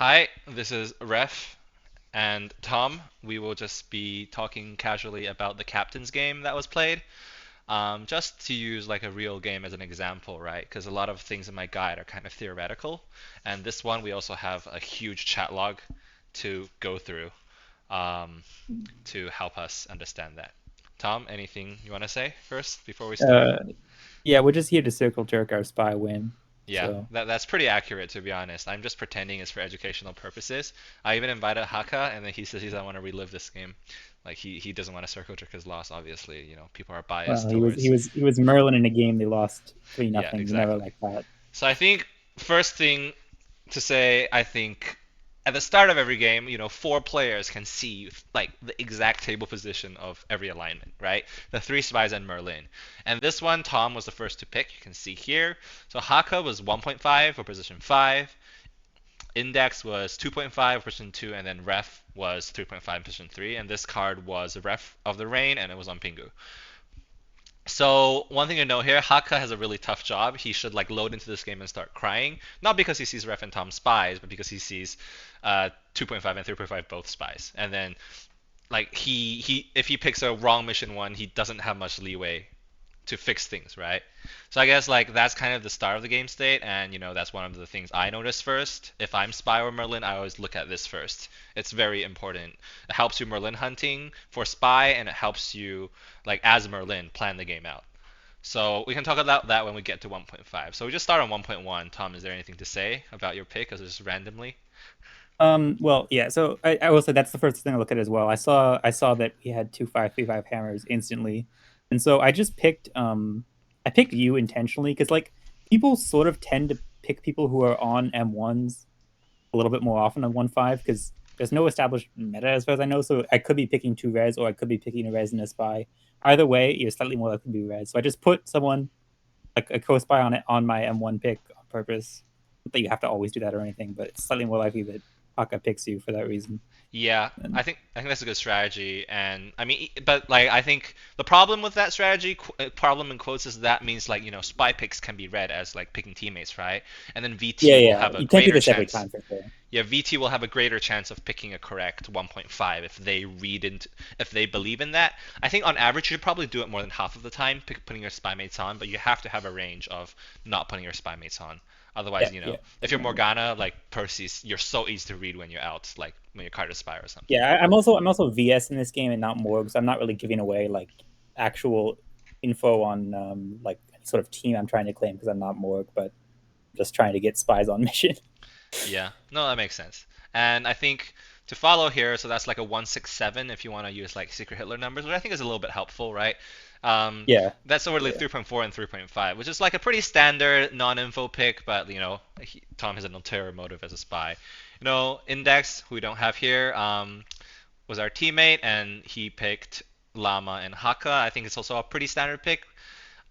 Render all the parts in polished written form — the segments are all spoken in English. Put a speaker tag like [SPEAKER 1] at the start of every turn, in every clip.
[SPEAKER 1] Hi, this is Ref and Tom. We will just be talking casually about the captain's game that was played. Just to use like a real game as an example, right? Because a lot of things in my guide are kind of theoretical. And this one, we also have a huge chat log to go through um, to help us understand that. Tom, anything you want to say first before we start?
[SPEAKER 2] Uh, yeah, we're just here to circle jerk our spy win.
[SPEAKER 1] Yeah,
[SPEAKER 2] So,
[SPEAKER 1] that's pretty accurate to be honest. I'm just pretending it's for educational purposes. I even invited Haka, and then he says he doesn't want to relive this game. Like he doesn't want to circle jerk his loss. Obviously, people are biased
[SPEAKER 2] well, he was he
[SPEAKER 1] towards.
[SPEAKER 2] was he was Merlin in a game they lost three
[SPEAKER 1] Yeah,
[SPEAKER 2] nothing. You never
[SPEAKER 1] exactly.
[SPEAKER 2] like that.
[SPEAKER 1] So I think first thing to say, I think at the start of every game, four players can see like the exact table position of every alignment, right? The three spies and Merlin. And this one, Tom was the first to pick. You can see here. So Haka was 1.5 for position 5. Index was 2.5 position 2, and then Ref was 3.5 position 3. And this card was a Ref of the Rain, and it was on Pingu. So one thing to note here, Haka has a really tough job. He should like load into this game and start crying, not because he sees Ref and Tom spies, but because he sees 2.5 and 3.5 both spies. And then like he if he picks a wrong mission one, he doesn't have much leeway to fix things, right? So I guess like that's kind of the start of the game state, and that's one of the things I notice first. If I'm Spy or Merlin, I always look at this first. It's very important. It helps you Merlin hunting for Spy, and it helps you like as Merlin plan the game out. So we can talk about that when we get to 1.5. So we just start on 1.1. Tom, is there anything to say about your pick, or just randomly?
[SPEAKER 2] Well, yeah. So I will say that's the first thing I look at as well. I saw that we had 2 5 3 5 hammers instantly, and so I picked you intentionally because like people sort of tend to pick people who are on M1s a little bit more often than 1 5 because there's no established meta as far as I know. So I could be picking two res or I could be picking a res and a spy. Either way, you're slightly more likely to be res. So I just put someone like a co-spy on it on my M1 pick on purpose. Not that you have to always do that or anything, but it's slightly more likely that Haka picks you for that reason.
[SPEAKER 1] Yeah,
[SPEAKER 2] And
[SPEAKER 1] I think that's a good strategy, and I mean, but like I think the problem with that strategy, problem in quotes, is that means like spy picks can be read as like picking teammates, right? And then
[SPEAKER 2] yeah,
[SPEAKER 1] VT will
[SPEAKER 2] yeah,
[SPEAKER 1] have a
[SPEAKER 2] you can't do
[SPEAKER 1] greater
[SPEAKER 2] this every
[SPEAKER 1] chance.
[SPEAKER 2] time for sure.
[SPEAKER 1] Yeah, VT will have a greater chance of picking a correct 1.5 if they believe in that. I think on average you should probably do it more than half of the time, putting your spy mates on, but you have to have a range of not putting your spy mates on.
[SPEAKER 2] Yeah,
[SPEAKER 1] Otherwise,
[SPEAKER 2] yeah,
[SPEAKER 1] if you're
[SPEAKER 2] definitely.
[SPEAKER 1] Morgana, like Percy's, you're so easy to read when you're out, like when you're card a spy or something.
[SPEAKER 2] Yeah, I'm also VS in this game and not Morg, so I'm not really giving away like actual info on like any sort of team I'm trying to claim because I'm not Morg, but just trying to get spies on mission.
[SPEAKER 1] Yeah, no, that makes sense. And I think to follow here, so that's like a 167 if you want to use like secret Hitler numbers, which I think is a little bit helpful, right? Um,
[SPEAKER 2] Yeah,
[SPEAKER 1] that's sort of like
[SPEAKER 2] yeah,
[SPEAKER 1] 3.4 and 3.5, which is like a pretty standard non-info pick, but Tom has an ulterior motive as a spy. Index, who we don't have here, was our teammate, and he picked Llama and Haka. I think it's also a pretty standard pick.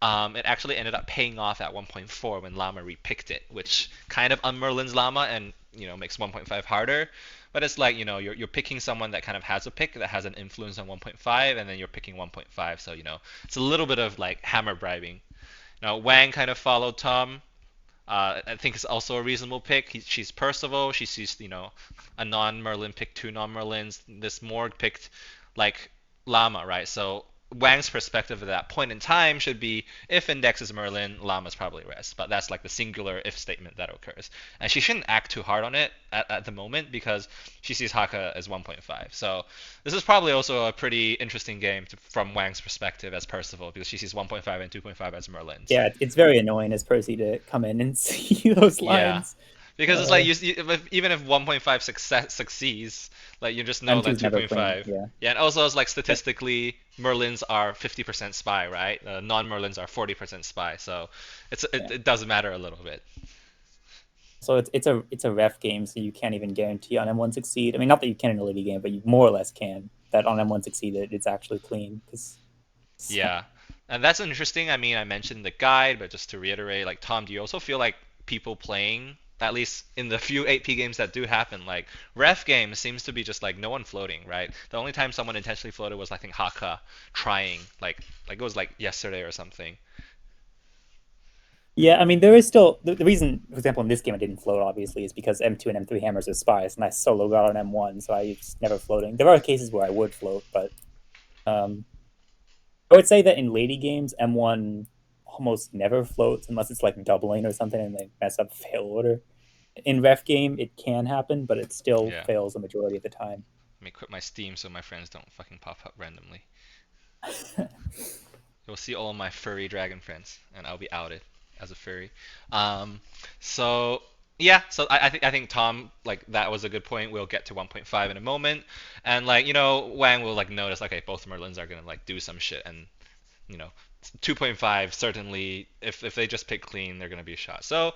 [SPEAKER 1] It actually ended up paying off at 1.4 when Llama repicked it, which kind of unmerlins Llama and makes 1.5 harder. But it's like you're picking someone that kind of has a pick that has an influence on 1.5, and then you're picking 1.5. So it's a little bit of like hammer bribing. Now Wang kind of followed Tom. I think it's also a reasonable pick. She's Percival. She sees a non-Merlin picked two non-Merlins. This Morg picked like Llama, right? So Wang's perspective at that point in time should be if Index is Merlin, Llama's probably Res. But that's like the singular if statement that occurs. And she shouldn't act too hard on it at the moment because she sees Haka as 1.5. So this is probably also a pretty interesting game from Wang's perspective as Percival because she sees 1.5 and 2.5 as Merlins.
[SPEAKER 2] yeah. It's very annoying as Percy to come in and see those
[SPEAKER 1] Yeah,
[SPEAKER 2] lines.
[SPEAKER 1] because it's like
[SPEAKER 2] Uh,
[SPEAKER 1] even if 1.5 succeeds, like you just know that
[SPEAKER 2] M2's never clean.
[SPEAKER 1] 2.5.
[SPEAKER 2] Yeah,
[SPEAKER 1] Yeah, and also it's like statistically, Merlins are 50% spy, right? Non-Merlins are 40% spy, so it,
[SPEAKER 2] yeah.
[SPEAKER 1] it does matter a little bit.
[SPEAKER 2] So it's a ref game, so you can't even guarantee on M1 succeed. I mean, not that you can in a Lady game, but you more or less can that on M1 succeed it's actually clean because so,
[SPEAKER 1] Yeah, and that's interesting. I mean, I mentioned the guide, but just to reiterate, like Tom, do you also feel like people playing, at least in the few 8P games that do happen, like ref games seems to be just like no one floating, right? The only time someone intentionally floated was I think Haka trying, like it was like yesterday or something.
[SPEAKER 2] Yeah, I mean, there is still the reason, for example, in this game I didn't float, obviously, is because M2 and M3 hammers are spies, and I solo got on M1, so I was never floating. There are cases where I would float, but um, I would say that in lady games, M1 almost never floats unless it's like doubling or something and they mess up fail order. In ref game, it can happen, but it still
[SPEAKER 1] Yeah.
[SPEAKER 2] fails the majority of the time.
[SPEAKER 1] Let me quit my Steam so my friends don't fucking pop up randomly. You'll see all my furry dragon friends, and I'll be outed as a furry. Um, so yeah, so I think Tom, like, that was a good point. We'll get to 1.5 in a moment, and like, Wang will like notice, okay, both Merlins are gonna like do some shit, and you know 2.5 certainly, if they just pick clean, they're gonna be a shot. So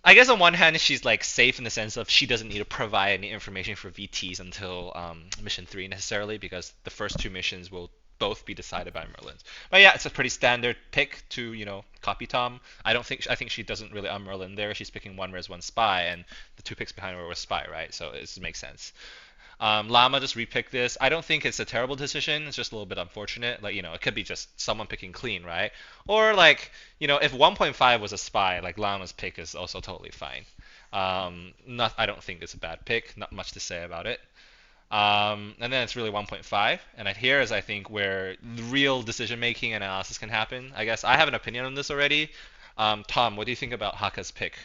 [SPEAKER 1] I guess on one hand, she's like safe in the sense of she doesn't need to provide any information for VTs until mission 3 necessarily, because the first two missions will both be decided by Merlins. But yeah, it's a pretty standard pick to copy Tom. I think she doesn't really Merlin there. She's picking one res one spy, and the two picks behind her were spy, right? So it makes sense. Llama just repicked this. I don't think it's a terrible decision. It's just a little bit unfortunate. Like, it could be just someone picking clean, right? Or like, if 1.5 was a spy, like Llama's pick is also totally fine. I don't think it's a bad pick. Not much to say about it. And then it's really 1.5, and here is I think where the real decision making and analysis can happen. I guess I have an opinion on this already. Tom, what do you think about Haka's pick?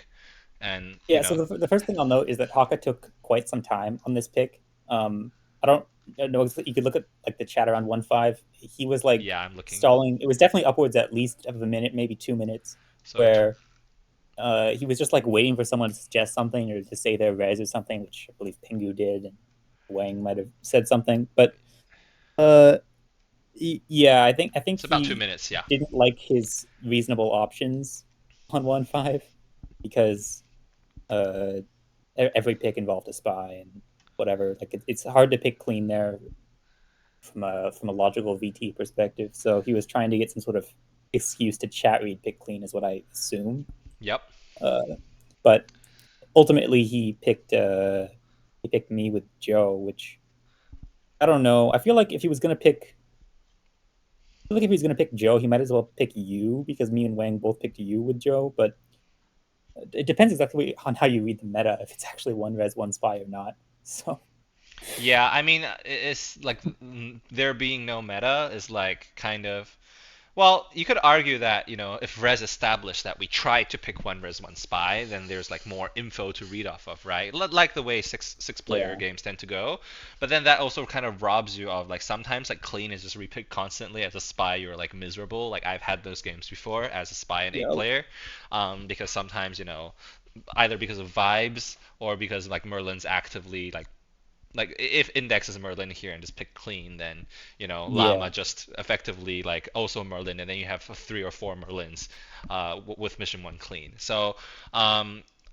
[SPEAKER 1] And
[SPEAKER 2] Yeah, so the first thing I'll note is that Haka took quite some time on this pick. I don't know. You could look at like the chat around 1.5. He was like
[SPEAKER 1] yeah, I'm looking.
[SPEAKER 2] stalling. It was definitely upwards at least of a minute, maybe 2 minutes,
[SPEAKER 1] So
[SPEAKER 2] where he was just like waiting for someone to suggest something or to say their res or something, which I believe Pingu did, and Wang might have said something. But uh, yeah, I think
[SPEAKER 1] it's about two
[SPEAKER 2] he
[SPEAKER 1] minutes. Yeah.
[SPEAKER 2] didn't like his reasonable options on 1.5 because uh, every pick involved a spy and whatever. Like it's hard to pick clean there from a logical VT perspective. So he was trying to get some sort of excuse to chat read pick clean, is what I assume.
[SPEAKER 1] Yep.
[SPEAKER 2] Uh, but ultimately, he picked me with Joe, which I don't know. I feel like if he was gonna pick, I feel like if he was gonna pick Joe, he might as well pick you because me and Wang both picked you with Joe. But it depends exactly on how you read the meta, if it's actually one res, one spy or not. So
[SPEAKER 1] Yeah, I mean, it's like there being no meta is like kind of. Well, you could argue that, if Res established that we tried to pick one Res one spy, then there's like more info to read off of, right? Like the way six player
[SPEAKER 2] yeah,
[SPEAKER 1] games tend to go. But then that also kind of robs you of like sometimes like clean is just repicked constantly as a spy, you're like miserable. Like I've had those games before as a spy and eight
[SPEAKER 2] yeah,
[SPEAKER 1] player, because sometimes either because of vibes or because like Merlin's actively like if index is Merlin here and just pick clean, then
[SPEAKER 2] yeah.
[SPEAKER 1] Llama just effectively like also Merlin, and then you have three or four Merlins with mission one clean. So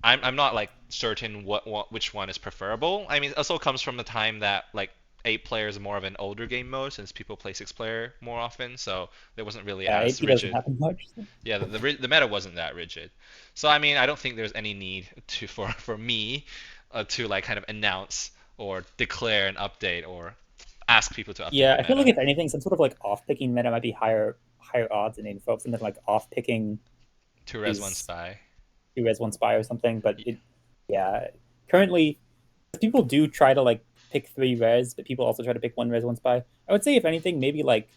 [SPEAKER 1] I'm not like certain which one is preferable. I mean, it also comes from the time that like eight player is more of an older game mode since people play six player more often, so it wasn't really
[SPEAKER 2] Yeah,
[SPEAKER 1] as
[SPEAKER 2] AP doesn't
[SPEAKER 1] rigid.
[SPEAKER 2] happen much.
[SPEAKER 1] Yeah, the meta wasn't that rigid. So I mean, I don't think there's any need for me to like kind of announce or declare an update or ask people to update
[SPEAKER 2] Yeah,
[SPEAKER 1] the
[SPEAKER 2] I feel like
[SPEAKER 1] meta
[SPEAKER 2] if anything, some sort of like off-picking meta might be higher odds in info. Something like off-picking
[SPEAKER 1] to res one
[SPEAKER 2] is
[SPEAKER 1] spy.
[SPEAKER 2] two res one spy or something. But yeah, currently people do try to like pick three res, but people also try to pick one res one spy. I would say if anything, maybe like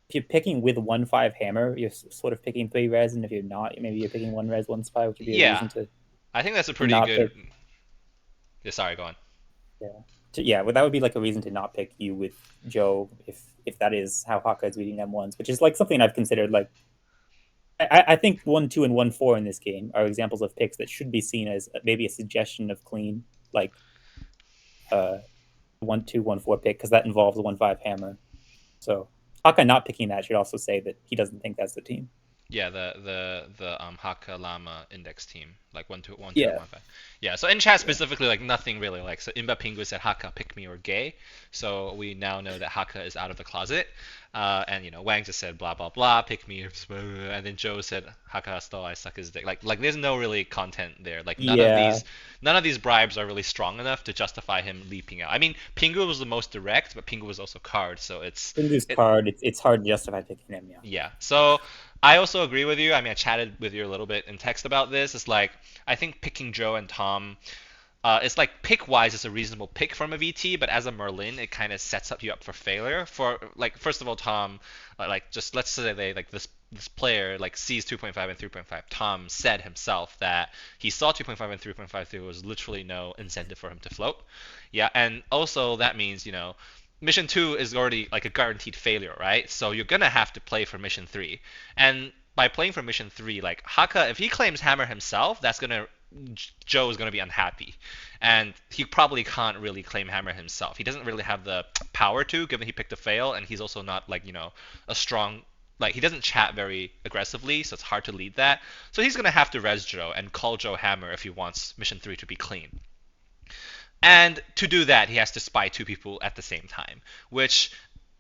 [SPEAKER 2] if you're picking with 1.5 hammer, you're sort of picking three res, and if you're not, maybe you're picking one res one spy, which would be a
[SPEAKER 1] Yeah,
[SPEAKER 2] reason to
[SPEAKER 1] I think that's a
[SPEAKER 2] to
[SPEAKER 1] pretty
[SPEAKER 2] not
[SPEAKER 1] good.
[SPEAKER 2] pick.
[SPEAKER 1] Yeah, sorry, go on.
[SPEAKER 2] Yeah, yeah, well, that would be like a reason to not pick you with Joe if that is how Hawkeye is reading M1s, which is like something I've considered. Like I think 1.2 and 1.4 in this game are examples of picks that should be seen as maybe a suggestion of clean, like 1.2, 1.4 pick, because that involves a 1.5 hammer. So Hawkeye not picking that should also say that he doesn't think that's the team.
[SPEAKER 1] Yeah, the Haka Llama index team, like 1 2 and
[SPEAKER 2] Yeah,
[SPEAKER 1] 1 5. Yeah, so in chat
[SPEAKER 2] yeah,
[SPEAKER 1] specifically, like nothing really like so. Imba Pingu said Haka pick me or gay, so we now know that Haka is out of the closet. And Wang just said blah blah blah, pick me, and then Joe said Haka stole I suck his dick. Like there's no really content there. Like
[SPEAKER 2] yeah.
[SPEAKER 1] none of these bribes are really strong enough to justify him leaping out. I mean, Pingu was the most direct, but Pingu was also card, so
[SPEAKER 2] Pingu's
[SPEAKER 1] it
[SPEAKER 2] card. It's hard to justify picking him. Yeah,
[SPEAKER 1] yeah. So I also agree with you. I mean, I chatted with you a little bit in text about this. It's like I think picking Joe and Tom, it's like pick wise is a reasonable pick from a VT, but as a Merlin, it kind of sets up you up for failure. For like first of all, Tom, like just let's say they like this player like sees 2.5 and 3.5. Tom said himself that he saw 2.5 and 3.5. There was literally no incentive for him to float. Yeah, and also that means mission two is already like a guaranteed failure, right? So you're gonna have to play for mission three, and by playing for mission three, like Haka, if he claims hammer himself, that's gonna Joe is going to be unhappy, and he probably can't really claim hammer himself. He doesn't really have the power to, given he picked a fail, and he's also not like a strong like he doesn't chat very aggressively, so it's hard to lead that. So he's going to have to res Joe and call Joe hammer if he wants mission three to be clean. And to do that, he has to spy two people at the same time, which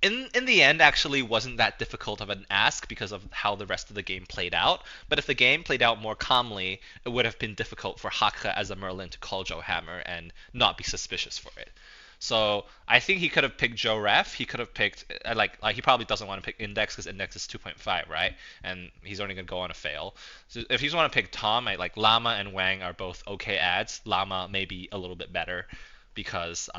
[SPEAKER 1] in the end actually wasn't that difficult of an ask because of how the rest of the game played out. But if the game played out more calmly, it would have been difficult for Hakka as a Merlin to call Joe Hammer and not be suspicious for it. So I think he could have picked Joe Ref. He could have picked he probably doesn't want to pick Index because Index is 2.5, right? And he's only gonna go on a fail. So if he's want to pick Tom, like Llama and Wang are both okay ads. Llama may be a little bit better because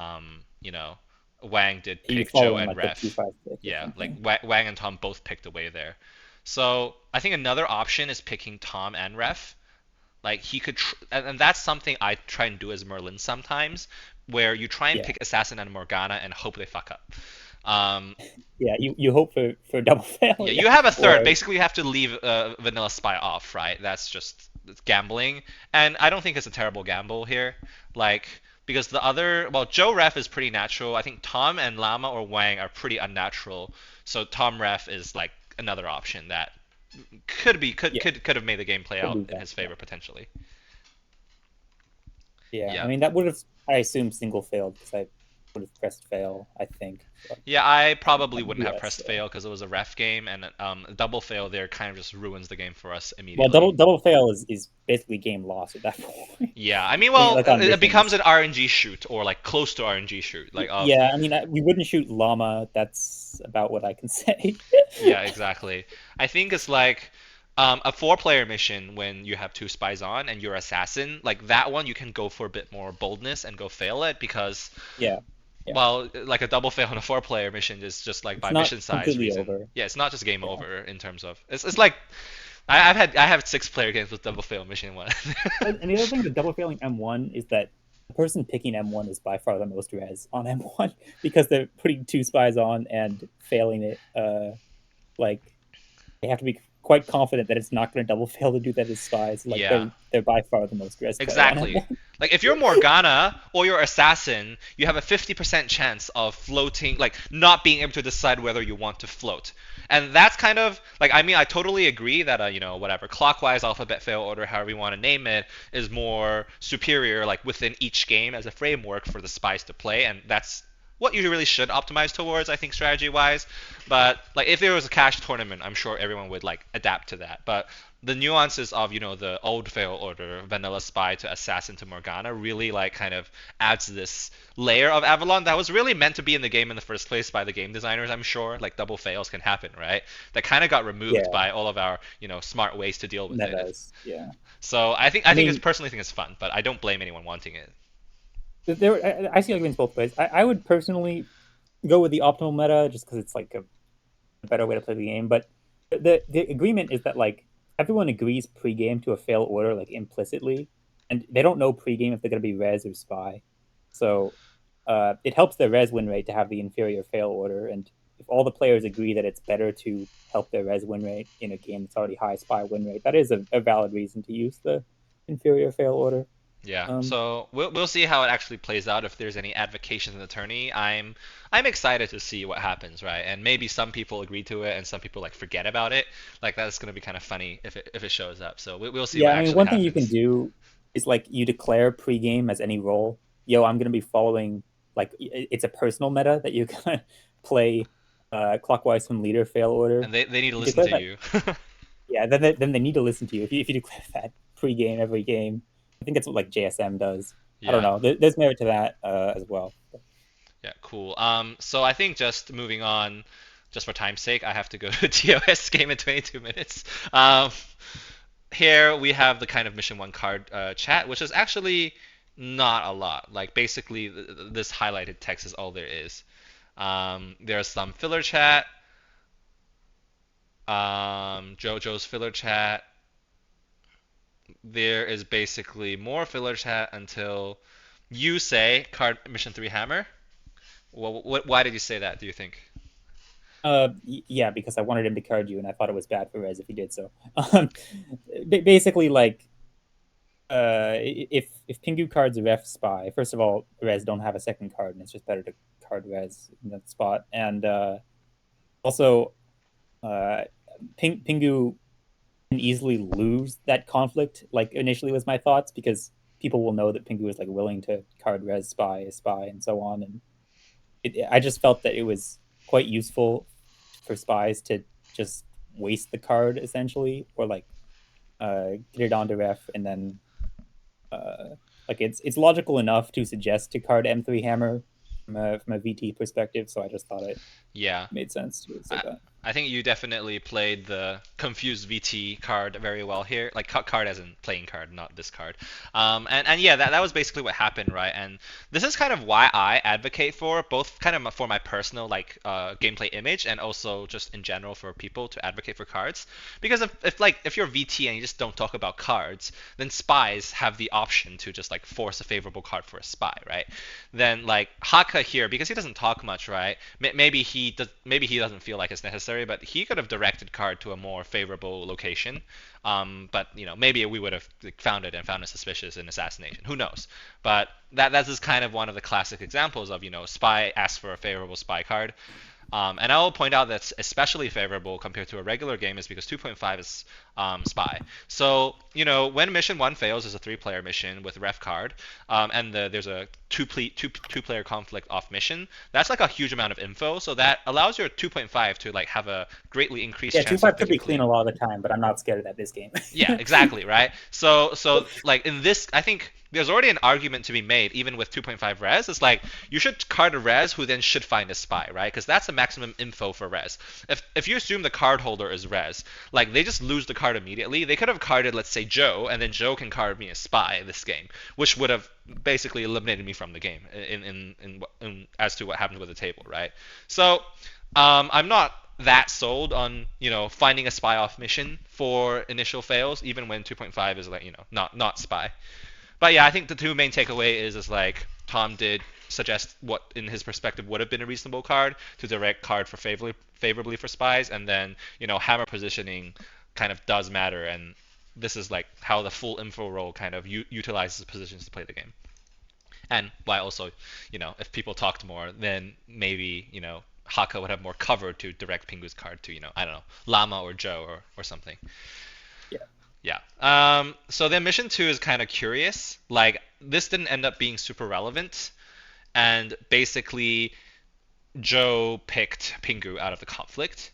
[SPEAKER 1] Wang did
[SPEAKER 2] Are you
[SPEAKER 1] pick Joe
[SPEAKER 2] following
[SPEAKER 1] and
[SPEAKER 2] like the
[SPEAKER 1] Ref.
[SPEAKER 2] 256 or
[SPEAKER 1] Yeah, like
[SPEAKER 2] something?
[SPEAKER 1] Wang and Tom both picked away there. So I think another option is picking Tom and Ref. Like he could, and that's something I try and do as Merlin sometimes, where you try and
[SPEAKER 2] Yeah,
[SPEAKER 1] pick Assassin and Morgana and hope they fuck up. Um,
[SPEAKER 2] yeah. You hope for double fail,
[SPEAKER 1] yeah,
[SPEAKER 2] yeah,
[SPEAKER 1] you have a third.
[SPEAKER 2] or
[SPEAKER 1] Basically, you have to leave Vanilla Spy off, right? That's just it's gambling, and I don't think it's a terrible gamble here. Like because the other, well, Joe Ref is pretty natural. I think Tom and Llama or Wang are pretty unnatural. So Tom Ref is like another option that could be
[SPEAKER 2] yeah,
[SPEAKER 1] could have made the game play
[SPEAKER 2] could
[SPEAKER 1] out
[SPEAKER 2] be
[SPEAKER 1] in
[SPEAKER 2] that.
[SPEAKER 1] his
[SPEAKER 2] Yeah,
[SPEAKER 1] favor potentially.
[SPEAKER 2] yeah. I
[SPEAKER 1] Yeah.
[SPEAKER 2] mean, that would have, I assume, single failed because I would have pressed fail. I think. But,
[SPEAKER 1] Yeah, I probably wouldn't have
[SPEAKER 2] yes.
[SPEAKER 1] pressed fail because it was a ref game, and double fail there kind of just ruins the game for us
[SPEAKER 2] Well,
[SPEAKER 1] immediately.
[SPEAKER 2] double fail is basically game loss at that point.
[SPEAKER 1] Yeah, I mean,
[SPEAKER 2] I mean,
[SPEAKER 1] well,
[SPEAKER 2] like on
[SPEAKER 1] it becomes
[SPEAKER 2] missions.
[SPEAKER 1] an RNG shoot or like close to RNG shoot, like of
[SPEAKER 2] Yeah, I mean, we wouldn't shoot llama. That's about what I can say.
[SPEAKER 1] yeah, exactly. I think it's like a four-player mission when you have two spies on and you're assassin, like that one you can go for a bit more boldness and go fail it because
[SPEAKER 2] Yeah, yeah.
[SPEAKER 1] well, like a double fail on a four-player mission is just like
[SPEAKER 2] It's
[SPEAKER 1] by
[SPEAKER 2] not
[SPEAKER 1] mission size
[SPEAKER 2] completely
[SPEAKER 1] reason.
[SPEAKER 2] over.
[SPEAKER 1] Yeah, it's not just game
[SPEAKER 2] Yeah.
[SPEAKER 1] over in terms of it's like I have six player games with double fail mission one.
[SPEAKER 2] And the other thing with double failing M1 is that the person picking M1 is by far the most res on M1 because they're putting two spies on and failing it. Like they have to be quite confident that it's not going to double fail to do that as spies. Like
[SPEAKER 1] Yeah.
[SPEAKER 2] they're by far the most res player on
[SPEAKER 1] Exactly.
[SPEAKER 2] M1.
[SPEAKER 1] Like if you're Morgana or you're Assassin, you have a 50% chance of floating, like not being able to decide whether you want to float. And that's kind of like I mean I totally agree that whatever clockwise alphabet fail order however you want to name it is more superior like within each game as a framework for the spies to play and that's what you really should optimize towards I think strategy wise. But like if there was a cash tournament, I'm sure everyone would like adapt to that. But the nuances of the old fail order vanilla spy to assassin to morgana really like kind of adds this layer of avalon that was really meant to be in the game in the first place by the game designers. I'm sure like double fails can happen, right? That kind of got removed
[SPEAKER 2] Yeah,
[SPEAKER 1] by all of our smart ways to deal with it.
[SPEAKER 2] Neves. Yeah.
[SPEAKER 1] So
[SPEAKER 2] I
[SPEAKER 1] I think it's
[SPEAKER 2] mean,
[SPEAKER 1] personally think it's fun, but I don't blame anyone wanting it.
[SPEAKER 2] I see arguments both ways. I would personally go with the optimal meta just because it's like a better way to play the game. But the agreement is that like everyone agrees pregame to a fail order like implicitly, and they don't know pregame if they're going to be res or spy. So it helps their res win rate to have the inferior fail order. And if all the players agree that it's better to help their res win rate in a game that's already high spy win rate, that is a valid reason to use the inferior fail order.
[SPEAKER 1] Yeah,
[SPEAKER 2] Um,
[SPEAKER 1] so we'll see how it actually plays out. If there's any advocations in the tourney, I'm excited to see what happens, right? And maybe some people agree to it, and some people like forget about it. Like that's gonna be kind of funny if it shows up. So we'll see
[SPEAKER 2] Yeah,
[SPEAKER 1] what
[SPEAKER 2] I mean,
[SPEAKER 1] actually
[SPEAKER 2] one thing you can
[SPEAKER 1] happens.
[SPEAKER 2] do is like you declare pregame as any role. Yo, I'm gonna be following like it's a personal meta that you can play clockwise from leader fail order.
[SPEAKER 1] And they need to
[SPEAKER 2] You
[SPEAKER 1] listen
[SPEAKER 2] declare
[SPEAKER 1] to
[SPEAKER 2] that,
[SPEAKER 1] you.
[SPEAKER 2] yeah. Then they need to listen to you if you declare that pregame every game. I think that's what like JSM does. I don't
[SPEAKER 1] Yeah.
[SPEAKER 2] know. There's merit to that as well.
[SPEAKER 1] Yeah, cool. So I think just moving on. just for time's sake, I have to go to a TOS game in 22 minutes. Um, Here we have the kind of mission one card chat, which is actually not a lot. Like basically, this highlighted text is all there is. There's some filler chat, JoJo's filler chat. There is basically more filler chat until you say card mission three hammer. Why did you say that? Do you think?
[SPEAKER 2] Yeah, because I wanted him to card you, and I thought it was bad for Rez if he did so. Um, Basically, like, if Pingu cards Ref Spy, first of all, Rez don't have a second card, and it's just better to card Rez in that spot. And also, uh, Pingu can easily lose that conflict. Like initially was my thoughts because people will know that Pingu is like willing to card Res Spy, and so on. And I just felt that it was quite useful for spies to just waste the card essentially, or like get it onto ref and then like it's logical enough to suggest to card M3 hammer from a VT perspective. So I just thought it
[SPEAKER 1] Yeah,
[SPEAKER 2] made sense to say
[SPEAKER 1] I,
[SPEAKER 2] that.
[SPEAKER 1] I think you definitely played the confused VT card very well here. Like card as in playing card, not this card. And yeah, that was basically what happened, right? And this is kind of why I advocate for both kind of for my personal like gameplay image and also just in general for people to advocate for cards. Because if you're VT and you just don't talk about cards, then spies have the option to just like force a favorable card for a spy, right? Then like Haka here, because he doesn't talk much, right? Maybe he doesn't feel like it's necessary, but he could have directed card to a more favorable location. But maybe we would have like, found it and found it suspicious in assassination. Who knows? But that is kind of one of the classic examples of spy asks for a favorable spy card. And I will point out that's especially favorable compared to a regular game is because 2.5 is spy. So, when mission 1 fails is a 3-player mission with ref card, and there's a two-player conflict off mission, that's like a huge amount of info. So that allows your 2.5 to like have a greatly increased
[SPEAKER 2] Yeah, two
[SPEAKER 1] chance of
[SPEAKER 2] five could
[SPEAKER 1] picking
[SPEAKER 2] be clean
[SPEAKER 1] clean.
[SPEAKER 2] a lot of the time, but I'm not scared of that this game.
[SPEAKER 1] Yeah, exactly, right? So like in this, I think there's already an argument to be made, even with 2.5 res. It's like you should card a res who then should find a spy, right? Because that's the maximum info for res. If you assume the card holder is res, like they just lose the card immediately. They could have carded, let's say, Joe, and then Joe can card me a spy this game, which would have basically eliminated me from the game in as to what happens with the table, right? So I'm not that sold on finding a spy off mission for initial fails, even when 2.5 is like not spy. But yeah, I think the two main takeaway is like Tom did suggest what in his perspective would have been a reasonable card to direct card for favorably for spies, and then hammer positioning kind of does matter, and this is like how the full info role kind of utilizes positions to play the game. And why also, if people talked more, then maybe, Haka would have more cover to direct Pingu's card to, I don't know, Llama or Joe or something.
[SPEAKER 2] Yeah.
[SPEAKER 1] Yeah. So then mission two is kind of curious. Like, this didn't end up being super relevant. And basically, Joe picked Pingu out of the conflict.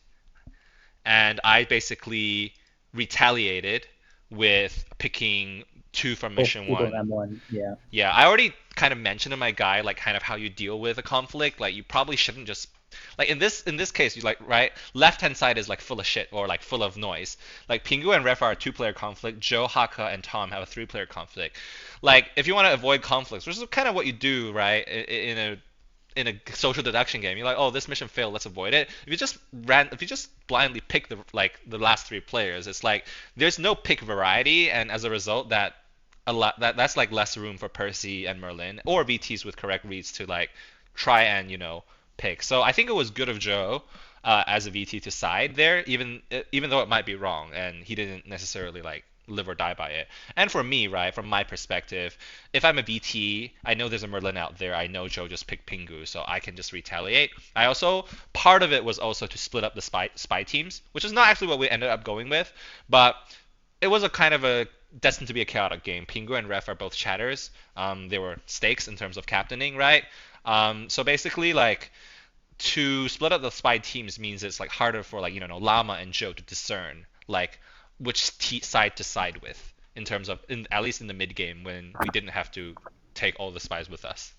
[SPEAKER 1] And I basically retaliated with picking two from
[SPEAKER 2] Both
[SPEAKER 1] mission
[SPEAKER 2] people in
[SPEAKER 1] one.
[SPEAKER 2] M1. Yeah.
[SPEAKER 1] Yeah, I already kind of mentioned in my guide like kind of how you deal with a conflict. Like you probably shouldn't just like in this case you like right left hand side is like full of shit or like full of noise. Like Pingu and Ref are a 2-player conflict. Joe, Haka, and Tom have a 3-player conflict. Like if you want to avoid conflicts, which is kind of what you do right in a social deduction game, you're like, oh, this mission failed, let's avoid it. If you just blindly pick the last 3 players, it's like there's no pick variety, and as a result, that's like less room for Percy and Merlin or VTs with correct reads to like try and pick. So I think it was good of Joe as a VT to side there, even though it might be wrong, and he didn't necessarily like live or die by it. And for me, right, from my perspective, if I'm a VT, I know there's a Merlin out there. I know Joe just picked Pingu, so I can just retaliate. I also part of it was also to split up the spy teams, which is not actually what we ended up going with, but it was a kind of a destined to be a chaotic game. Pingu and Ref are both chatters. They were stakes in terms of captaining, right? So basically, like to split up the spy teams means it's like harder for like Llama and Joe to discern like which side to side with in terms of at least in the mid game when we didn't have to take all the spies with us.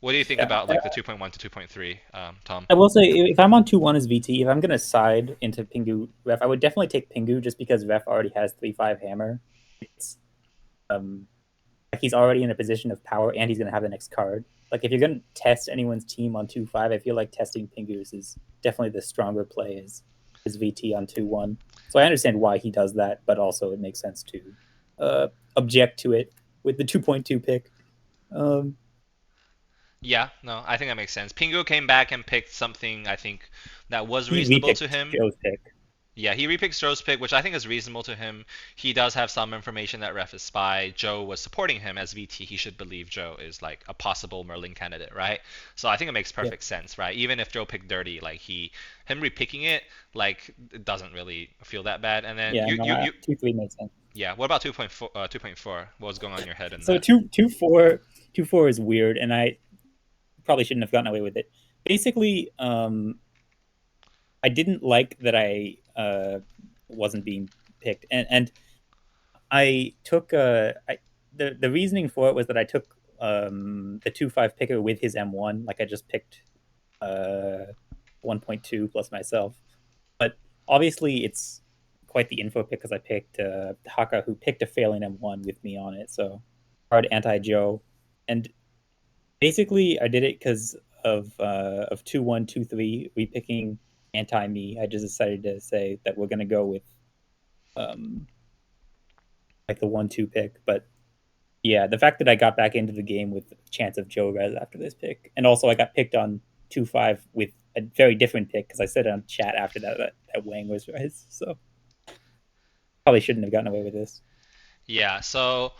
[SPEAKER 1] What do you think
[SPEAKER 2] Yeah.
[SPEAKER 1] about like the 2.1 to 2.3, Tom?
[SPEAKER 2] I will say if I'm on 2-1 as VT, if I'm gonna side into Pingu Ref, I would definitely take Pingu just because Ref already has 3-5 hammer. It's um like he's already in a position of power and he's gonna have the next card. Like if you're gonna test anyone's team on 2-5, I feel like testing Pingu's is definitely the stronger play as VT on 2-1. So I understand why he does that, but also it makes sense to uh object to it with the 2.2 pick. Um
[SPEAKER 1] Yeah, no, I think that makes sense. Pingu came back and picked something I think that was
[SPEAKER 2] he
[SPEAKER 1] reasonable to
[SPEAKER 2] repicked
[SPEAKER 1] him.
[SPEAKER 2] Joe's pick.
[SPEAKER 1] Yeah, he repicked Stroh's pick, which I think is reasonable to him. He does have some information that Ref is spy. Joe was supporting him as VT. He should believe Joe is like a possible Merlin candidate, right? So I think it makes
[SPEAKER 2] Yeah.
[SPEAKER 1] perfect sense, right? Even if Joe picked Dirty, like him repicking it, like it doesn't really feel that bad. And then
[SPEAKER 2] Yeah, no, 2-3 makes sense.
[SPEAKER 1] yeah. What about 2.4? 2.4. What was going on in your head in
[SPEAKER 2] So
[SPEAKER 1] that?
[SPEAKER 2] 2-4 is weird, and I probably shouldn't have gotten away with it. Basically, I didn't like that I wasn't being picked, and I took the reasoning for it was that I took the 2-5 picker with his M1, like I just picked uh 1.2 plus myself, but obviously it's quite the info pick because I picked Haka, who picked a failing M1 with me on it, so hard anti Joe, and basically I did it because of 2-1 2-3 repicking anti me. I just decided to say that we're gonna go with um like the 1-2 pick. But yeah, the fact that I got back into the game with a chance of Joe Res after this pick, and also I got picked on 2-5 with a very different pick because I said on chat after that Wang was Res, so probably shouldn't have gotten away with this.
[SPEAKER 1] Yeah. So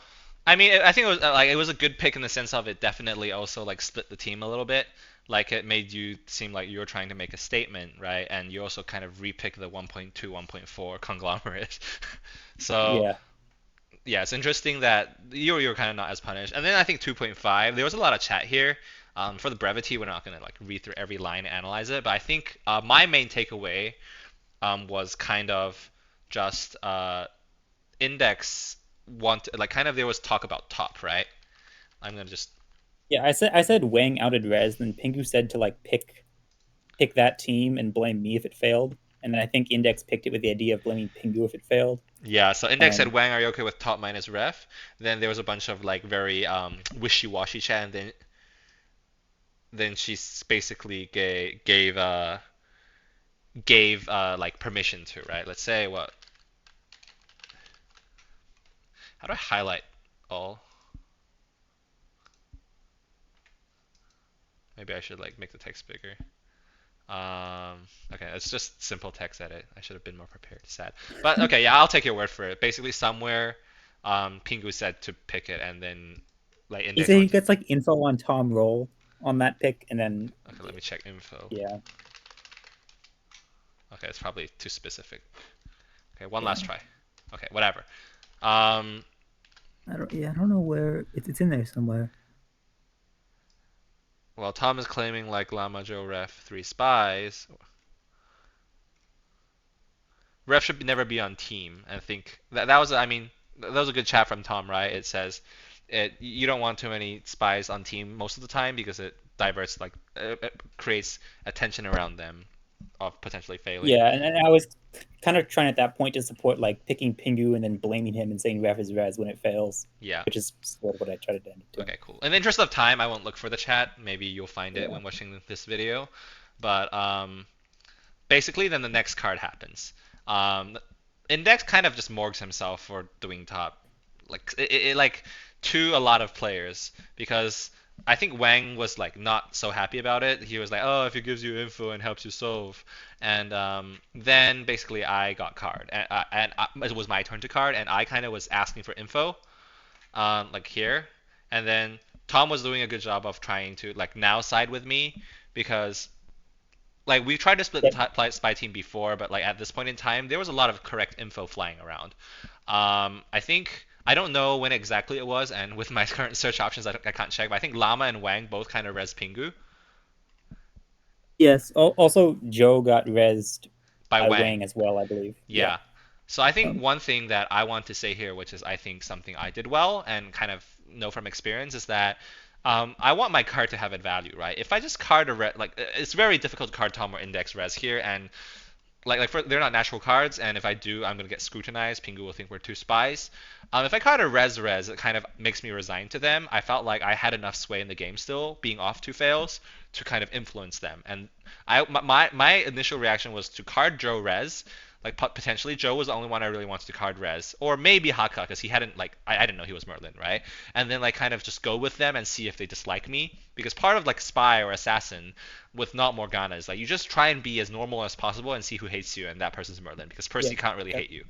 [SPEAKER 1] I mean, I think it was like it was a good pick in the sense of it definitely also like split the team a little bit. Like it made you seem like you were trying to make a statement, right? And you also kind of repick the 1.2, 1.4 conglomerate. So
[SPEAKER 2] Yeah,
[SPEAKER 1] yeah, it's interesting that you're kind of not as punished. And then I think 2.5, there was a lot of chat here. For the brevity, we're not gonna like read through every line and analyze it, but I think my main takeaway was kind of just index want like kind of there was talk about top, right? I'm gonna just
[SPEAKER 2] yeah. I said Wang outed Res, and Pingu said to like pick that team and blame me if it failed. And then I think Index picked it with the idea of blaming Pingu if it failed.
[SPEAKER 1] yeah. So index said
[SPEAKER 2] Um,
[SPEAKER 1] Wang, are you okay with top minus ref? Then there was a bunch of like very wishy-washy chat, and then she basically gave like permission to, right? Let's say what? How do I highlight all? Maybe I should like make the text bigger. Okay, it's just simple text edit. I should have been more prepared. Sad, but okay, yeah, I'll take your word for it. Basically, somewhere, Pingu said to pick it, and then like
[SPEAKER 2] he
[SPEAKER 1] index
[SPEAKER 2] said he
[SPEAKER 1] went.
[SPEAKER 2] gets like info on Tom Roll on that pick, and then
[SPEAKER 1] Okay, let me check info.
[SPEAKER 2] yeah,
[SPEAKER 1] Okay, it's probably too specific. Okay, one
[SPEAKER 2] yeah.
[SPEAKER 1] last try. Okay, whatever. Um,
[SPEAKER 2] I don't know where it's in there somewhere.
[SPEAKER 1] well, Tom is claiming like Lama Joe Ref 3 spies. Ref should never be on team. And I think that was I mean that was a good chat from Tom, right? It says you don't want too many spies on team most of the time because it diverts like it creates attention around them of potentially failing.
[SPEAKER 2] Yeah, and I was kind of trying at that point to support like picking Pingu and then blaming him and saying Ref is Res when it fails,
[SPEAKER 1] Yeah.
[SPEAKER 2] which is sort of what I tried to end up doing.
[SPEAKER 1] Okay, cool. In the interest of time, I won't look for the chat. Maybe you'll find it
[SPEAKER 2] Yeah.
[SPEAKER 1] when watching this video. But basically, then the next card happens. Um, Index kind of just morgues himself for doing top, like like to a lot of players because I think Wang was like not so happy about it. He was like, oh, if it gives you info and helps you solve, and then basically I got card and it was my turn to card, and I kind of was asking for info, like here, and then Tom was doing a good job of trying to like now side with me because like we tried to split the
[SPEAKER 2] Yep.
[SPEAKER 1] spy team before, but like at this point in time, there was a lot of correct info flying around. I think I don't know when exactly it was, and with my current search options, I can't check. But I think Llama and Wang both kind of res Pingu
[SPEAKER 2] Yes. Also, Joe got rezzed
[SPEAKER 1] by
[SPEAKER 2] by
[SPEAKER 1] Wang.
[SPEAKER 2] Wang as well, I believe. Yeah.
[SPEAKER 1] Yeah. So I think
[SPEAKER 2] Um,
[SPEAKER 1] one thing that I want to say here, which is I think something I did well and kind of know from experience, is that I want my card to have a value, right? If I just card a res, like it's very difficult to card Tom or Index res here, and they're not natural cards, and if I do, I'm gonna get scrutinized. Pingu will think we're two spies. If I card a res, it kind of makes me resign to them. I felt like I had enough sway in the game still, being off two fails, to kind of influence them. And my initial reaction was to card Joe res. Like potentially Joe was the only one I really wanted to card res, or maybe Haka because he hadn't like I didn't know he was Merlin, right? And then like kind of just go with them and see if they dislike me, because part of like spy or assassin with not Morgana is like you just try and be as normal as possible and see who hates you, and that person's Merlin because
[SPEAKER 2] Yeah,
[SPEAKER 1] Percy can't really
[SPEAKER 2] that,
[SPEAKER 1] hate you,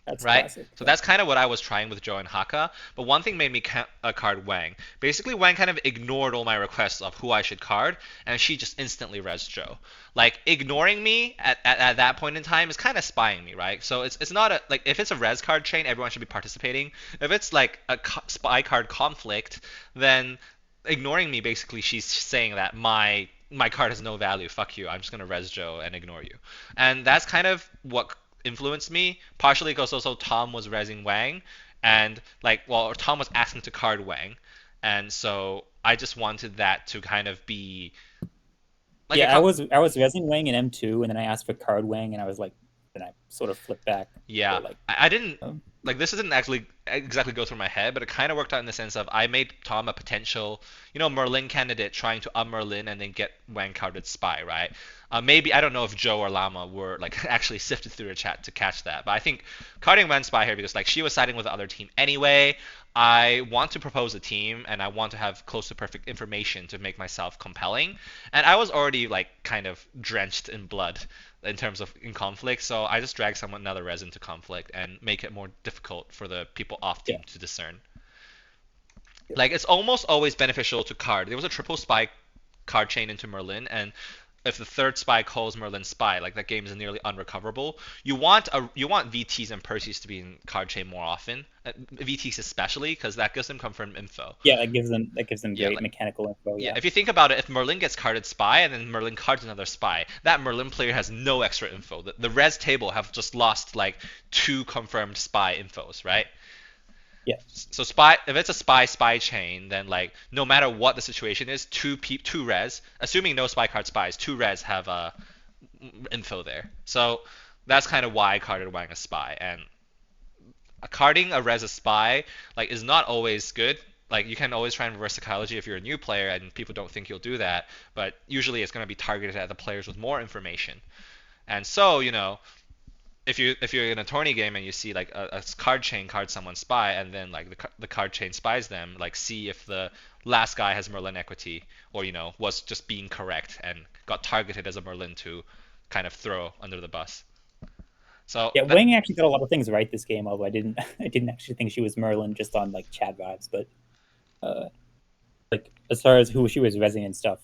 [SPEAKER 2] that's
[SPEAKER 1] right?
[SPEAKER 2] classic.
[SPEAKER 1] So
[SPEAKER 2] Yeah,
[SPEAKER 1] that's kind of what I was trying with Joe and Haka. But one thing made me card Wang. Basically, Wang kind of ignored all my requests of who I should card, and she just instantly res Joe. Like ignoring me at that point in time is kind of spying me, right? So it's not a like if it's a res card chain, everyone should be participating. If it's like a spy card conflict, then ignoring me basically she's saying that my card has no value. Fuck you. I'm just gonna res Joe and ignore you. And that's kind of what influenced me. Partially because also Tom was resing Wang, and like well Tom was asking to card Wang, and so I just wanted that to kind of be like a
[SPEAKER 2] yeah. I was resin Wang in M2, and then I asked for card Wang, and I was like, then I sort of flipped back. So
[SPEAKER 1] yeah.
[SPEAKER 2] like,
[SPEAKER 1] I didn't
[SPEAKER 2] um,
[SPEAKER 1] like this didn't actually exactly go through my head, but it kind of worked out in the sense of I made Tom a potential, Merlin candidate trying to Merlin and then get Wang carded spy, right? Maybe I don't know if Joe or Llama were like actually sifted through the chat to catch that, but I think carding Wang spy here because like she was siding with the other team anyway. I want to propose a team and I want to have close to perfect information to make myself compelling. And I was already like kind of drenched in blood in terms of in conflict, so I just drag someone another res into conflict and make it more difficult for the people off
[SPEAKER 2] yeah,
[SPEAKER 1] team to discern.
[SPEAKER 2] yeah,
[SPEAKER 1] Like it's almost always beneficial to card. There was a triple spy card chain into Merlin, and if the third spy calls Merlin spy, like that game is nearly unrecoverable. You want VTs and Percys to be in card chain more often, VTs especially, because that gives them confirmed info.
[SPEAKER 2] yeah. That gives them
[SPEAKER 1] Yeah,
[SPEAKER 2] great
[SPEAKER 1] like
[SPEAKER 2] mechanical info.
[SPEAKER 1] yeah,
[SPEAKER 2] Yeah,
[SPEAKER 1] if you think about it, if Merlin gets carded spy and then Merlin cards another spy, that Merlin player has no extra info. The res table have just lost like two confirmed spy infos, right?
[SPEAKER 2] yeah,
[SPEAKER 1] So spy, if it's a spy chain, then like no matter what the situation is, two res, assuming no spy card spies, two res have info there. So that's kind of why I carded Wang a spy, and carding a res a spy like is not always good. Like you can always try and reverse psychology if you're a new player and people don't think you'll do that, but usually it's going to be targeted at the players with more information. And so, if you're in a tourney game and you see like a card chain card someone spy and then like the card chain spies them, like see if the last guy has Merlin equity or was just being correct and got targeted as a Merlin to kind of throw under the bus. So
[SPEAKER 2] yeah.
[SPEAKER 1] that
[SPEAKER 2] Wang actually got a lot of things right this game, although I didn't I didn't actually think she was Merlin just on like Chad vibes, but uh, like as far as who she was resing and stuff,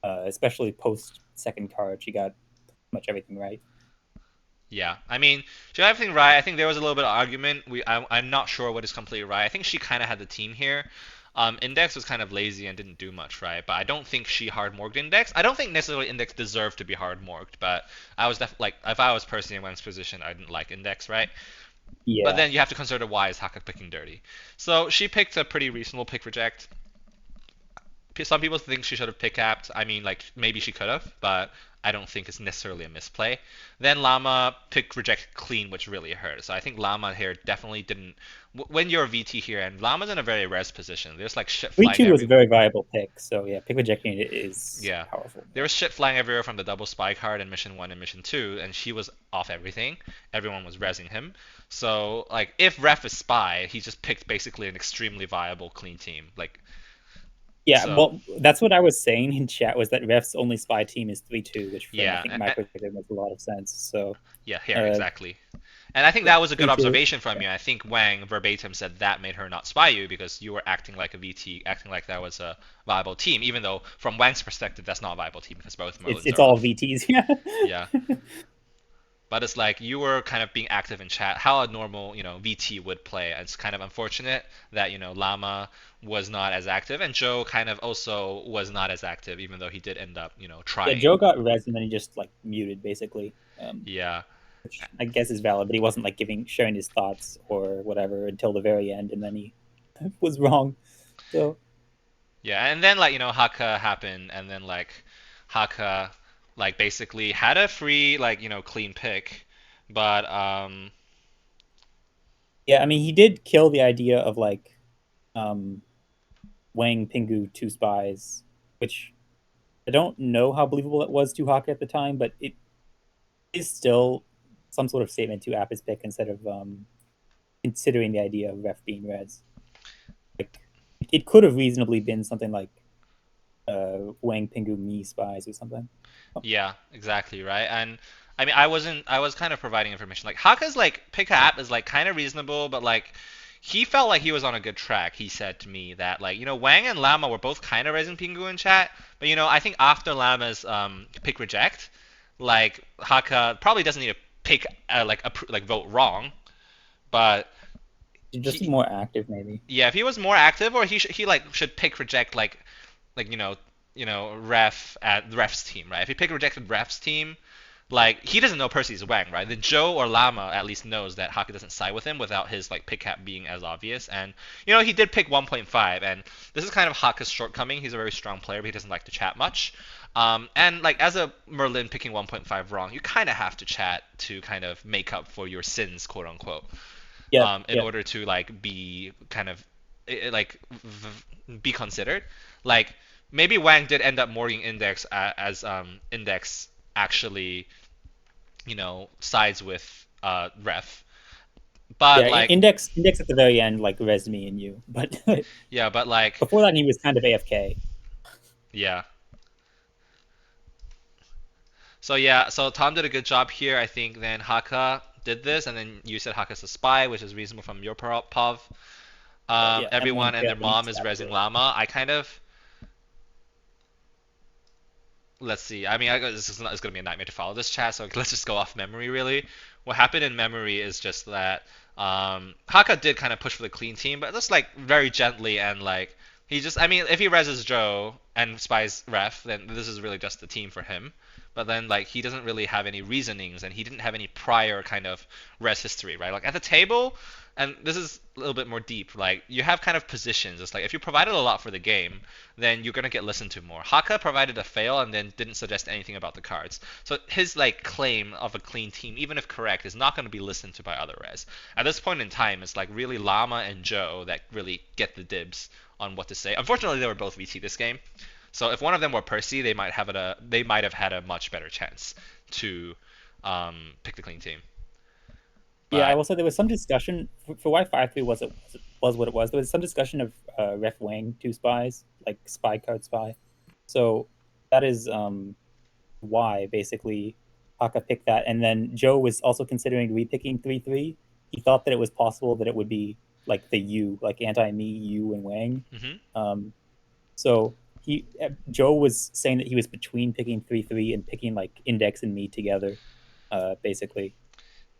[SPEAKER 2] especially post second card, she got pretty much everything right.
[SPEAKER 1] Yeah, I mean, she got everything right. I think there was a little bit of argument. I'm not sure what is completely right. I think she kind of had the team here. Index was kind of lazy and didn't do much right, but I don't think she hard morged Index. I don't think necessarily Index deserved to be hard morged, but I was definitely like, if I was personally in Wen's position, I didn't like Index, right? But
[SPEAKER 2] Yeah,
[SPEAKER 1] then you have to consider why is Haka picking dirty. So she picked a pretty reasonable pick reject. Some people think she should have pick capped. I mean, like maybe she could have, but I don't think it's necessarily a misplay. Then Llama pick reject clean, which really hurt. So I think Llama here definitely didn't. When you're a VT here, and Llama's in a very res position, there's like shit flying
[SPEAKER 2] 3-2 was a
[SPEAKER 1] everywhere.
[SPEAKER 2] very viable pick. So yeah, pick rejecting it is
[SPEAKER 1] Yeah,
[SPEAKER 2] powerful.
[SPEAKER 1] there
[SPEAKER 2] Yeah.
[SPEAKER 1] was shit flying everywhere from the double spy card in mission one and mission two, and she was off everything. Everyone was resing him. So like, if ref is spy, he just picked basically an extremely viable clean team. Like
[SPEAKER 2] Yeah,
[SPEAKER 1] so.
[SPEAKER 2] well, that's what I was saying in chat was that ref's only spy team is 3-2, which then I think
[SPEAKER 1] Yeah,
[SPEAKER 2] micro makes a lot of sense. So
[SPEAKER 1] yeah,
[SPEAKER 2] uh,
[SPEAKER 1] exactly. And I think
[SPEAKER 2] yeah,
[SPEAKER 1] that was a good
[SPEAKER 2] 3-2.
[SPEAKER 1] observation from
[SPEAKER 2] Yeah.
[SPEAKER 1] you. I think Wang verbatim said that made her not spy you because you were acting like a VT, acting like that was a viable team, even though from Wang's perspective that's not a viable team because both
[SPEAKER 2] It's
[SPEAKER 1] Merlins
[SPEAKER 2] it's
[SPEAKER 1] are
[SPEAKER 2] all
[SPEAKER 1] off.
[SPEAKER 2] VTs. Yeah.
[SPEAKER 1] Yeah. But it's like you were kind of being active in chat, how a normal, VT would play. It's kind of unfortunate that, Llama was not as active and Joe kind of also was not as active, even though he did end up,
[SPEAKER 2] Yeah,
[SPEAKER 1] trying.
[SPEAKER 2] Joe got res and then he just like muted basically.
[SPEAKER 1] Yeah.
[SPEAKER 2] Which I guess is valid, but he wasn't like giving sharing his thoughts or whatever until the very end, and then he was wrong. So
[SPEAKER 1] Yeah, and then like Haka happened, and then like Haka like basically had a free like clean pick, but
[SPEAKER 2] Yeah, I mean, he did kill the idea of like um, Wang Pingu two spies, which I don't know how believable it was to Hawk at the time, but it is still some sort of statement to App's pick instead of considering the idea of ref being res. Like it could have reasonably been something like Wang Pingu me spies or something. Oh,
[SPEAKER 1] yeah, exactly, right. And I mean, I was kind of providing information. Like Haka's like pick app is like kind of reasonable, but like he felt like he was on a good track. He said to me that like Wang and Lama were both kind of raising Pingu in chat, but I think after Lama's pick reject, like Haka probably doesn't need to pick like vote wrong, but
[SPEAKER 2] just be
[SPEAKER 1] he
[SPEAKER 2] more active, maybe.
[SPEAKER 1] yeah, if he was more active, or he like should pick reject like ref at ref's team, right? If he pick rejected ref's team, like he doesn't know Percy's Wang, right? Then Joe or Lama at least knows that Haka doesn't side with him without his like pick cap being as obvious. And he did pick 1.5, and this is kind of Haka's shortcoming. He's a very strong player, but he doesn't like to chat much. And like as a Merlin picking 1.5 wrong, you kind of have to chat to kind of make up for your sins, quote unquote,
[SPEAKER 2] Yeah,
[SPEAKER 1] in
[SPEAKER 2] yeah,
[SPEAKER 1] order to like be kind of like be considered. Like maybe Wang did end up mortging Index as Index actually sides with Ref, but
[SPEAKER 2] yeah.
[SPEAKER 1] like
[SPEAKER 2] Index at the very end like res me and you, but
[SPEAKER 1] yeah, but like
[SPEAKER 2] before that he was kind of AFK.
[SPEAKER 1] yeah. So yeah, so Tom did a good job here. I think then Haka did this, and then you said Haka's a spy, which is reasonable from your POV.
[SPEAKER 2] Yeah, everyone
[SPEAKER 1] Everyone and their mom
[SPEAKER 2] leaks
[SPEAKER 1] is
[SPEAKER 2] that
[SPEAKER 1] resing
[SPEAKER 2] too.
[SPEAKER 1] Llama. I kind of let's see. I mean, this is not, it's going to be a nightmare to follow this chat, so let's just go off memory, really. What happened in memory is just that Haka did kind of push for the clean team, but just like very gently and like he just, I mean, if he reses Joe and spies Ref, then this is really just the team for him. But then like he doesn't really have any reasonings, and he didn't have any prior kind of res history, right? Like at the table, and this is a little bit more deep. Like you have kind of positions. It's like if you provided a lot for the game, then you're gonna get listened to more. Haka provided a fail and then didn't suggest anything about the cards. So his like claim of a clean team, even if correct, is not gonna be listened to by other res. At this point in time, it's like really Llama and Joe that really get the dibs on what to say. Unfortunately, they were both VT this game, so if one of them were Percy, they might have had a much better chance to pick the clean team.
[SPEAKER 2] Yeah, I
[SPEAKER 1] But
[SPEAKER 2] will say there was some discussion for why 5-3 was what it was. There was some discussion of Ref Wang two spies, like spy card spy. So that is why basically Haka picked that, and then Joe was also considering repicking 3-3. He thought that it was possible that it would be like the U, like anti me, you, and Wang.
[SPEAKER 1] mhm.
[SPEAKER 2] Um, so Joe was saying that he was between picking 3-3 and picking like Index and me together, basically.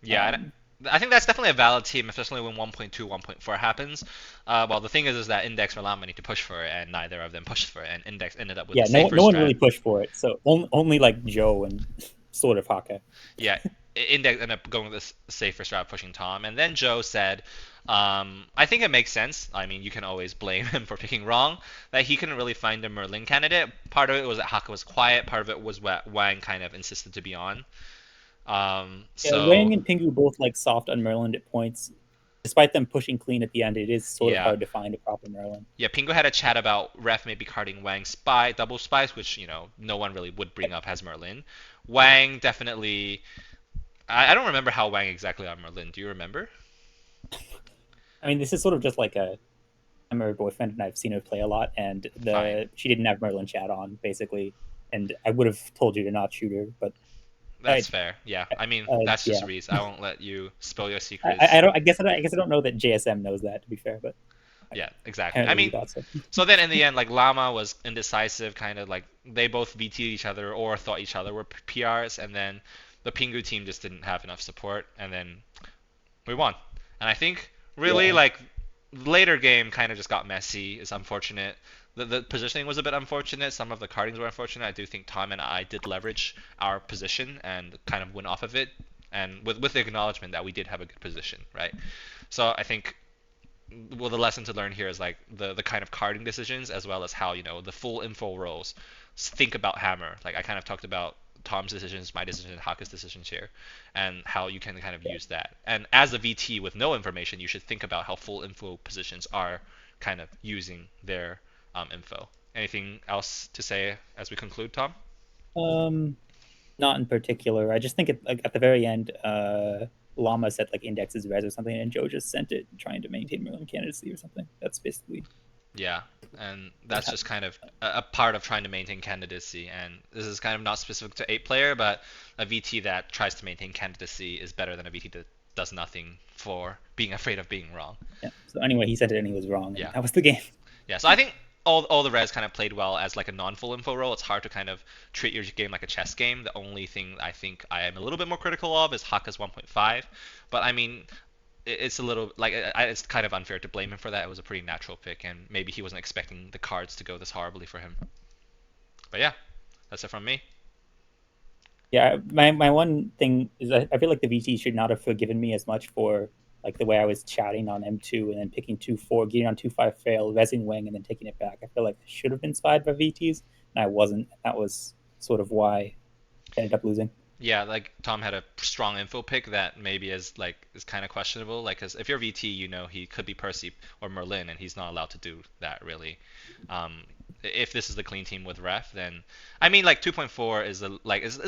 [SPEAKER 1] Yeah,
[SPEAKER 2] Um,
[SPEAKER 1] and I think that's definitely a valid team, especially when 1.2, 1.4 happens. Well, the thing is that Index or Llama need to push for it, and neither of them pushed for it, and Index ended up with the
[SPEAKER 2] yeah, no,
[SPEAKER 1] safer
[SPEAKER 2] no one
[SPEAKER 1] strat.
[SPEAKER 2] really pushed for it. So only like Joe and sort of Haka.
[SPEAKER 1] Yeah, Index ended up going with the safer strat, pushing Tom, and then Joe said, I think it makes sense. I mean, you can always blame him for picking wrong. That he couldn't really find a Merlin candidate. Part of it was that Haka was quiet. Part of it was what Wang kind of insisted to be on.
[SPEAKER 2] Yeah, Wang
[SPEAKER 1] So
[SPEAKER 2] and Pingu both like soft on Merlin at points. Despite them pushing clean at the end, it is sort of
[SPEAKER 1] yeah,
[SPEAKER 2] hard to find a proper Merlin.
[SPEAKER 1] yeah. Pingo had a chat about Ref maybe carding Wang spy double spies, which no one really would bring up as Merlin. Wang definitely. I don't remember how Wang exactly on Merlin. Do you remember?
[SPEAKER 2] I mean, this is sort of just like a I'm her boyfriend, and I've seen her play a lot, and
[SPEAKER 1] Fine.
[SPEAKER 2] the she didn't have Merlin chat on basically, and I would have told you to not shoot her, but I,
[SPEAKER 1] That's fair. Yeah. I mean, that's just
[SPEAKER 2] yeah,
[SPEAKER 1] Reese. I won't let you spill your
[SPEAKER 2] I
[SPEAKER 1] secrets.
[SPEAKER 2] don't. I guess I don't know that JSM knows that, to be fair, but
[SPEAKER 1] Yeah, exactly. I
[SPEAKER 2] apparently he
[SPEAKER 1] mean,
[SPEAKER 2] thought so.
[SPEAKER 1] so then in the end, like Llama was indecisive, kind of like they both VT'd each other or thought each other were PRs, and then the Pingu team just didn't have enough support, and then we won. And I think really
[SPEAKER 2] Yeah,
[SPEAKER 1] like later game kind of just got messy. It's unfortunate. The positioning was a bit unfortunate. Some of the cardings were unfortunate. I do think Tom and I did leverage our position and kind of went off of it, and with the acknowledgement that we did have a good position, right? So I think well, the lesson to learn here is like the kind of carding decisions as well as how the full info roles think about hammer. Like I kind of talked about Tom's decisions, my decisions, Haka's decisions here, and how you can kind of use that. And as a VT with no information, you should think about how full info positions are kind of using their info. Anything else to say as we conclude, Tom?
[SPEAKER 2] Um, Not in particular. I just think like at the very end, Llama said like indexes res or something, and Joe just sent it trying to maintain Merlin candidacy or something. That's basically
[SPEAKER 1] Yeah, and
[SPEAKER 2] what
[SPEAKER 1] that's just
[SPEAKER 2] happened.
[SPEAKER 1] kind of a part of trying to maintain candidacy. And this is kind of not specific to 8 player, but a VT that tries to maintain candidacy is better than a VT that does nothing for being afraid of being wrong.
[SPEAKER 2] Yeah. So anyway, he sent it and he was wrong, and
[SPEAKER 1] Yeah,
[SPEAKER 2] that was the game.
[SPEAKER 1] yeah. So I think all the res kind of played well as like a non-full info role. It's hard to kind of treat your game like a chess game. The only thing I think I am a little bit more critical of is Haka's 1.5. But I mean, it's a little like it's kind of unfair to blame him for that. It was a pretty natural pick, and maybe he wasn't expecting the cards to go this horribly for him. But yeah, that's it from me.
[SPEAKER 2] Yeah, my one thing is I feel like the VT should not have forgiven me as much for like the way I was chatting on M2 and then picking 2-4, getting on 2-5 fail, resing wing, and then taking it back. I feel like I should have been spied by VTs, and I wasn't. That was sort of why I ended up losing.
[SPEAKER 1] Yeah, like Tom had a strong info pick that maybe is kind of questionable. Like, 'cause if you're VT, he could be Percy or Merlin, and he's not allowed to do that really. If this is the clean team with Ref, then I mean like 2.4 is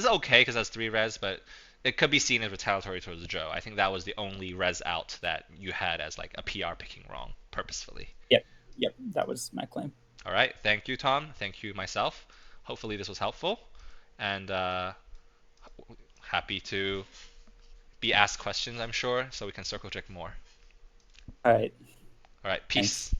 [SPEAKER 1] okay because that's 3 res, but it could be seen as retaliatory towards Joe. I think that was the only res out that you had as like a PR picking wrong purposefully.
[SPEAKER 2] Yep, yep, that was my claim.
[SPEAKER 1] All right, thank you, Tom. Thank you, myself. Hopefully this was helpful, and happy to be asked questions, I'm sure, so we can circle check more.
[SPEAKER 2] All right,
[SPEAKER 1] All right,
[SPEAKER 2] thanks.
[SPEAKER 1] peace.